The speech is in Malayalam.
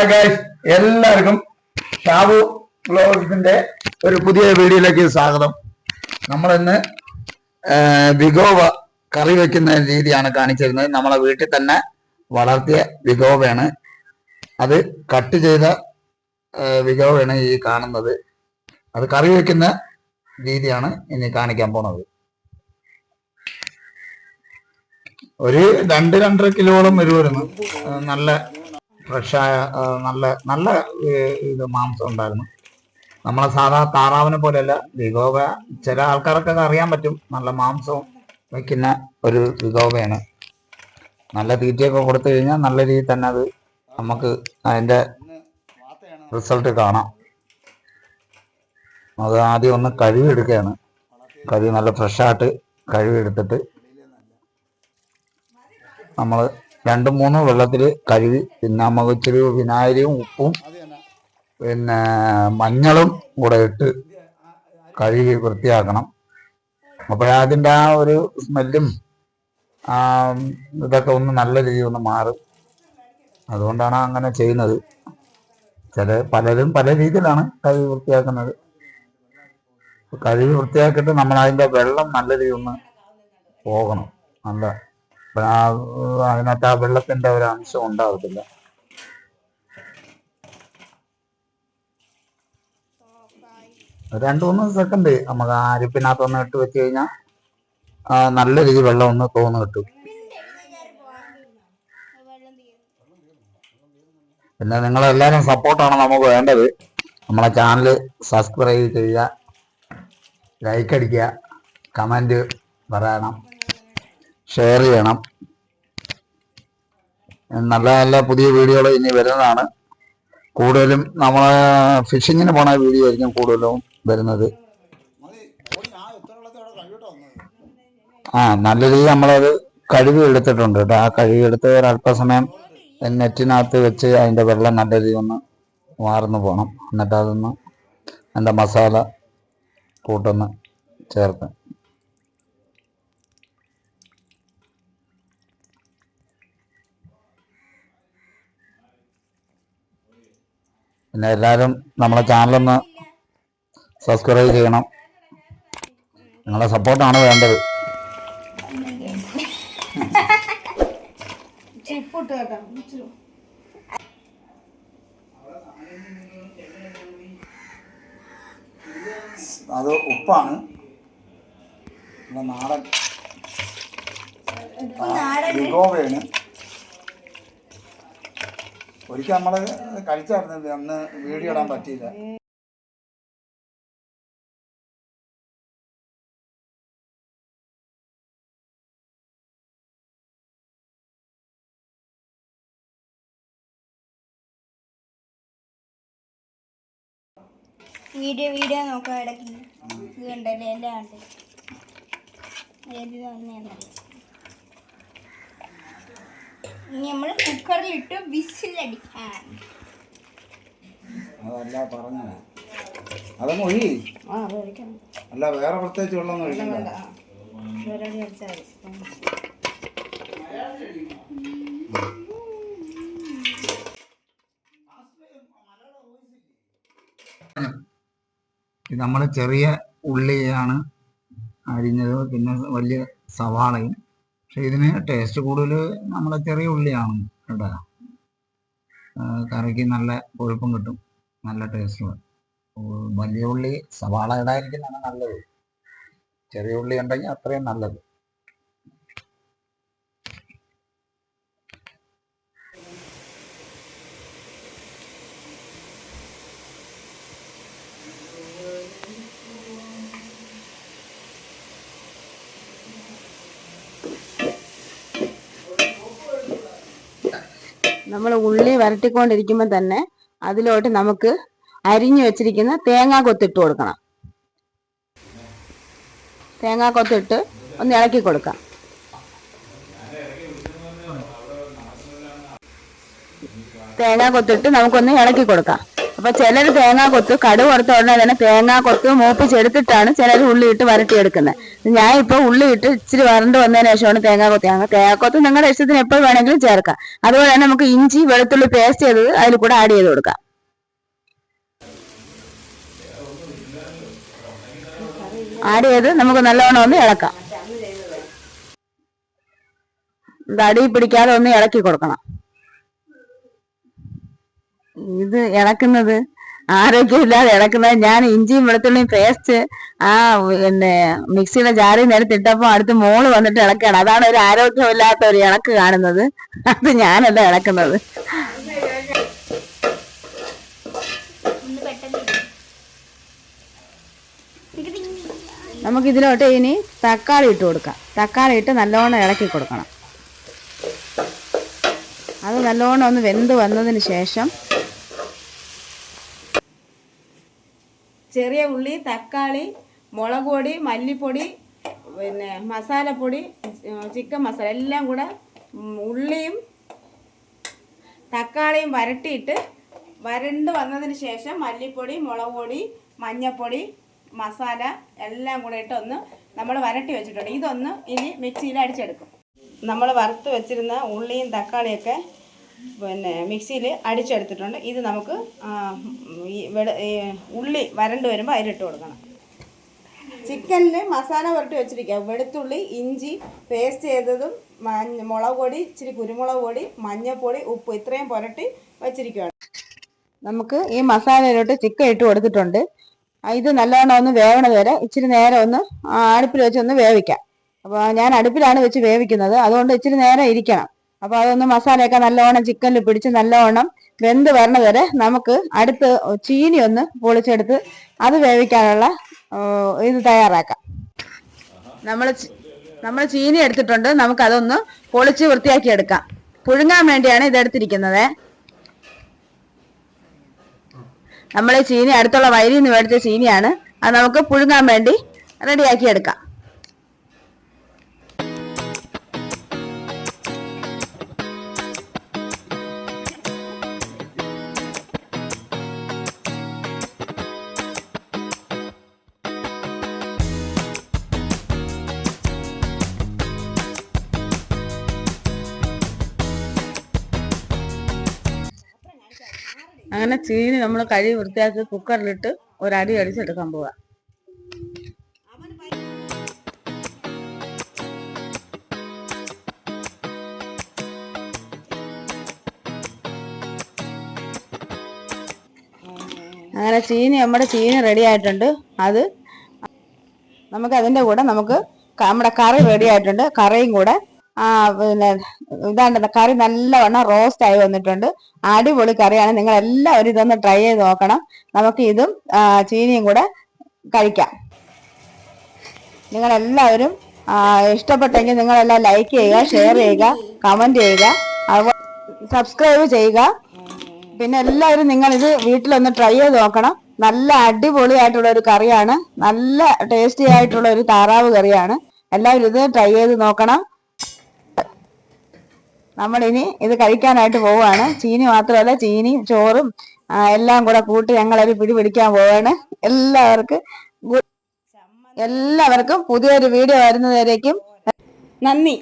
ഹായ് ഗൈസ്, എല്ലാവർക്കും ഷാബു വ്ലോഗ്സിന്റെ ഒരു പുതിയ വീഡിയോയിലേക്ക് സ്വാഗതം. നമ്മളിന്ന് വിഗോവ കറി വെക്കുന്ന രീതിയാണ് കാണിച്ചിരുന്നത്. നമ്മളെ വീട്ടിൽ തന്നെ വളർത്തിയ വിഗോവയാണ്. അത് കട്ട് ചെയ്ത വിഗോവയാണ് ഈ കാണുന്നത്. അത് കറി വെക്കുന്ന രീതിയാണ് ഇനി കാണിക്കാൻ പോണത്. ഒരു 2-2.5 കിലോളം വരുമായിരുന്നു. നല്ല ഫ്രഷായ നല്ല ഇത് മാംസം ഉണ്ടായിരുന്നു. നമ്മളെ സാധാ താറാവിനെ പോലെയല്ല വിഗോവ. ചില ആൾക്കാർക്കൊക്കെ അറിയാൻ പറ്റും, നല്ല മാംസവും വയ്ക്കുന്ന ഒരു വിഗോവയാണ്. നല്ല തീറ്റയൊക്കെ കൊടുത്തു കഴിഞ്ഞാൽ നല്ല രീതിയിൽ തന്നെ അത് നമുക്ക് അതിൻ്റെ റിസൾട്ട് കാണാം. അത് ആദ്യം ഒന്ന് കഴുകിയെടുക്കുകയാണ്. കഴുകി നല്ല ഫ്രഷായിട്ട് കഴുകിയെടുത്തിട്ട് നമ്മൾ 2-3 വെള്ളത്തിൽ കഴുകി, പിന്നെ നമുക്ക് ഇച്ചിരി വിനാഗിരിയും ഉപ്പും പിന്നെ മഞ്ഞളും കൂടെ ഇട്ട് കഴുകി വൃത്തിയാക്കണം. അപ്പോഴതിൻ്റെ ആ ഒരു സ്മെല്ലും ഇതൊക്കെ ഒന്ന് നല്ല രീതിയിൽ ഒന്ന് മാറും. അതുകൊണ്ടാണ് അങ്ങനെ ചെയ്യുന്നത്. പലരും പല രീതിയിലാണ് കഴുകി വൃത്തിയാക്കുന്നത്. കഴുകി വൃത്തിയാക്കിയിട്ട് നമ്മൾ അതിൻ്റെ വെള്ളം നല്ല രീതിയിൽ ഒന്ന് പോകണം. നല്ല അതിനകത്ത് ആ വെള്ളത്തിന്റെ ഒരു അംശം ഉണ്ടാവത്തില്ല. ഒരു 2-3 സെക്കൻഡ് നമുക്ക് ആ അരിപ്പിനകത്തൊന്ന് ഇട്ട് വെച്ച് കഴിഞ്ഞാൽ നല്ല രീതിയിൽ വെള്ളം ഒന്ന് തോന്നു കിട്ടും. പിന്നെ നിങ്ങളെല്ലാവരും സപ്പോർട്ടാണ് നമുക്ക് വേണ്ടത്. നമ്മളെ ചാനൽ സബ്സ്ക്രൈബ് ചെയ്യുക, ലൈക്ക് അടിക്കുക, കമൻറ്റ് പറയണം, ഷെയർ ചെയ്യണം. നല്ല നല്ല പുതിയ വീഡിയോകൾ ഇനി വരുന്നതാണ്. കൂടുതലും നമ്മൾ ഫിഷിങ്ങിന് പോണ വീഡിയോ ആയിരിക്കും കൂടുതലും വരുന്നത്. നല്ല രീതിയിൽ നമ്മളത് കഴുകി എടുത്തിട്ടുണ്ട് കേട്ടോ. ആ കഴുകി എടുത്ത് ഒരല്പസമയം നെറ്റിനകത്ത് വെച്ച് അതിൻ്റെ വെള്ളം നല്ല രീതിയിൽ ഒന്ന് വാർന്നു പോകണം. എന്നിട്ട് അതൊന്ന് അതിൻ്റെ മസാല കൂട്ടൊന്ന് ചേർത്ത് പിന്നെ എല്ലാവരും നമ്മളെ ചാനലൊന്ന് സബ്സ്ക്രൈബ് ചെയ്യണം. നിങ്ങളെ സപ്പോർട്ടാണ് വേണ്ടത്. അത് ഉപ്പാണ്, നാടൻ വിഗോവയാണ്. ഒരിക്കൽ നമ്മൾ കഴിച്ചായിരുന്നു, അന്ന് വീഡിയോ ഇടാൻ പറ്റിയില്ല. വീഡിയോ നോക്കാം ഇടയ്ക്ക്. ഇത് കണ്ടല്ലേ, എല്ലാം ഉണ്ട്. ഏത് തന്നെയാണ്. ഇനി നമ്മൾ കുക്കറിലിട്ട് വിസിലടിക്കാൻ. അതല്ല പറഞ്ഞത്, അതങ്ങ് ഒഴി. അല്ല വേറെ പ്രത്യേകിച്ച് വെള്ളം ഒഴിക്കണ്ട. ഇത് നമ്മൾ ചെറിയ ഉള്ളിയാണ് അരിഞ്ഞത്, പിന്നെ വലിയ സവാളയും. പക്ഷെ ഇതിന് ടേസ്റ്റ് കൂടുതൽ നമ്മളെ ചെറിയ ഉള്ളിയാണ് കേട്ടോ. കറിക്ക് നല്ല കൊഴുപ്പും കിട്ടും, നല്ല ടേസ്റ്റും. വലിയ ഉള്ളി സവാള ഇടാതിരിക്കുന്നതാണ് നല്ലത്. ചെറിയ ഉള്ളി ഉണ്ടെങ്കിൽ അത്രയും നല്ലത്. നമ്മൾ ഉള്ളി വരട്ടിക്കൊണ്ടിരിക്കുമ്പോൾ തന്നെ അതിലോട്ട് നമുക്ക് അരിഞ്ഞു വെച്ചിരിക്കുന്ന തേങ്ങാ കൊത്തിട്ട് കൊടുക്കണം. തേങ്ങാ കൊത്തിട്ട് ഒന്ന് ഇളക്കി കൊടുക്കാം. തേങ്ങാ കൊത്തിട്ട് നമുക്കൊന്ന് ഇളക്കി കൊടുക്കാം. അപ്പൊ ചിലർ തേങ്ങാ കൊത്ത് കടുക് വറുത്ത ഉടനെ തന്നെ തേങ്ങാ കൊത്ത് മൂപ്പിച്ചെടുത്തിട്ടാണ് ചിലർ ഉള്ളി ഇട്ട് വരട്ടിയെടുക്കുന്നത്. ഞാൻ ഇപ്പൊ ഉള്ളി ഇട്ട് ഇച്ചിരി വരണ്ട് വന്നതിന് ശേഷമാണ് തേങ്ങാ കൊത്ത്. തേങ്ങാ കൊത്ത് നിങ്ങളുടെ ഇഷ്ടത്തിന് എപ്പോൾ വേണമെങ്കിലും ചേർക്കാം. അതുപോലെ തന്നെ നമുക്ക് ഇഞ്ചി വെളുത്തുള്ളി പേസ്റ്റ് ചെയ്തത് അതിൽ കൂടെ ആഡ് ചെയ്ത് കൊടുക്കാം. ആഡ് ചെയ്ത് നമുക്ക് നല്ലവണ്ണം ഒന്ന് ഇളക്കാം. ഇത് അടി പിടിക്കാതെ ഒന്ന് ഇളക്കി കൊടുക്കണം. ഇത് ഇളക്കുന്നത് ആരോഗ്യമില്ലാതെ ഇളക്കുന്നത് ഞാൻ ഇഞ്ചിയും വെളുത്തുള്ളിയും പേസ്റ്റ് പിന്നെ മിക്സിയുടെ ജാറിൽ നേരത്തെ ഇട്ടപ്പോ അടുത്ത് മോള് വന്നിട്ട് ഇളക്കുകയാണ്. അതാണ് ഒരു ആരോഗ്യമില്ലാത്ത ഒരു ഇളക്ക് കാണുന്നത്. അത് ഞാനല്ല ഇളക്കുന്നത്. നമുക്ക് ഇതിലോട്ട് ഇനി തക്കാളി ഇട്ട് കൊടുക്കാം. തക്കാളി ഇട്ട് നല്ലോണം ഇളക്കി കൊടുക്കണം. അത് നല്ലോണം ഒന്ന് വെന്ത് വന്നതിന് ശേഷം ചെറിയ ഉള്ളി, തക്കാളി, മുളക് പൊടി, മല്ലിപ്പൊടി, പിന്നെ മസാലപ്പൊടി, ചിക്കൻ മസാല എല്ലാം കൂടെ ഉള്ളിയും തക്കാളിയും വരട്ടിയിട്ട് വരണ്ട് വന്നതിന് ശേഷം മല്ലിപ്പൊടി, മുളക് പൊടി, മഞ്ഞൾപ്പൊടി, മസാല എല്ലാം കൂടെ ഇട്ട് ഒന്ന് നമ്മൾ വരട്ടി വെച്ചിട്ടുണ്ട്. ഇതൊന്ന് ഇനി മിക്സിയിൽ അടിച്ചെടുക്കും. നമ്മൾ വറുത്ത് വെച്ചിരുന്ന ഉള്ളിയും തക്കാളിയൊക്കെ പിന്നെ മിക്സിയിൽ അടിച്ചെടുത്തിട്ടുണ്ട്. ഇത് നമുക്ക് ഉള്ളി വരണ്ട് വരുമ്പോൾ അതിലിട്ട് കൊടുക്കണം. ചിക്കനിൽ മസാല പുരട്ടി വെച്ചിരിക്കുക. വെളുത്തുള്ളി, ഇഞ്ചി പേസ്റ്റ് ചെയ്തതും, മുളക് പൊടി, ഇച്ചിരി കുരുമുളക് പൊടി, മഞ്ഞൾപ്പൊടി, ഉപ്പ് ഇത്രയും പുരട്ടി വെച്ചിരിക്കുകയാണ്. നമുക്ക് ഈ മസാലയിലോട്ട് ചിക്കൻ ഇട്ട് കൊടുത്തിട്ടുണ്ട്. ഇത് നല്ലവണ്ണം ഒന്ന് വേവണത് വരെ ഇച്ചിരി നേരം ഒന്ന് അടുപ്പിൽ വെച്ച് ഒന്ന് വേവിക്കാം. അപ്പോൾ ഞാൻ അടുപ്പിലാണ് വെച്ച് വേവിക്കുന്നത്, അതുകൊണ്ട് ഇച്ചിരി നേരം ഇരിക്കണം. അപ്പോൾ അതൊന്ന് മസാലയൊക്കെ നല്ലവണ്ണം ചിക്കനിൽ പിടിച്ച് നല്ലവണ്ണം വെന്ത് വരണത് വരെ നമുക്ക് അടുത്ത് ചീനി ഒന്ന് പൊളിച്ചെടുത്ത് അത് വേവിക്കാനുള്ള ഇത് തയ്യാറാക്കാം. നമ്മൾ ചീനി എടുത്തിട്ടുണ്ട്. നമുക്കതൊന്ന് പൊളിച്ച് വൃത്തിയാക്കി എടുക്കാം. പുഴുങ്ങാൻ വേണ്ടിയാണ് ഇതെടുത്തിരിക്കുന്നത്. നമ്മൾ ഈ ചീനി അടുത്തുള്ള വയലിൽ നിന്ന് മേടിച്ച ചീനിയാണ്. അത് നമുക്ക് പുഴുങ്ങാൻ വേണ്ടി റെഡിയാക്കി എടുക്കാം. അങ്ങനെ ചീനി നമ്മൾ കഴുകി വൃത്തിയാക്കി കുക്കറിലിട്ട് ഒരടി അടിച്ചെടുക്കാൻ പോവാം. അങ്ങനെ നമ്മുടെ ചീനി റെഡി ആയിട്ടുണ്ട്. അത് നമുക്ക് അതിൻ്റെ കൂടെ നമ്മുടെ കറി റെഡി ആയിട്ടുണ്ട്. കറിയും കൂടെ പിന്നെ ഇതാണ്ട് കറി നല്ലവണ്ണം റോസ്റ്റ് ആയി വന്നിട്ടുണ്ട്. അടിപൊളി കറിയാണ്. നിങ്ങൾ എല്ലാവരും ഇതൊന്ന് ട്രൈ ചെയ്ത് നോക്കണം. നമുക്ക് ഇതും ചീനിയും കൂടെ കഴിക്കാം. നിങ്ങളെല്ലാവരും ഇഷ്ടപ്പെട്ടെങ്കിൽ നിങ്ങളെല്ലാം ലൈക്ക് ചെയ്യുക, ഷെയർ ചെയ്യുക, കമന്റ് ചെയ്യുക, അതുപോലെ സബ്സ്ക്രൈബ് ചെയ്യുക. പിന്നെ എല്ലാവരും നിങ്ങളിത് വീട്ടിലൊന്ന് ട്രൈ ചെയ്ത് നോക്കണം. നല്ല അടിപൊളിയായിട്ടുള്ള ഒരു കറിയാണ്. നല്ല ടേസ്റ്റി ആയിട്ടുള്ള ഒരു താറാവ് കറിയാണ്. എല്ലാവരും ഇത് ട്രൈ ചെയ്ത് നോക്കണം. നമ്മളിനി ഇത് കഴിക്കാനായിട്ട് പോവുകയാണ്. ചീനി മാത്രമല്ല, ചീനിയും ചോറും എല്ലാം കൂടെ കൂട്ടി ഞങ്ങളൊരു പിടി പിടിക്കാൻ പോവാണ്. എല്ലാവർക്കും പുതിയൊരു വീഡിയോ വരുന്നതുവരേക്കും നന്ദി.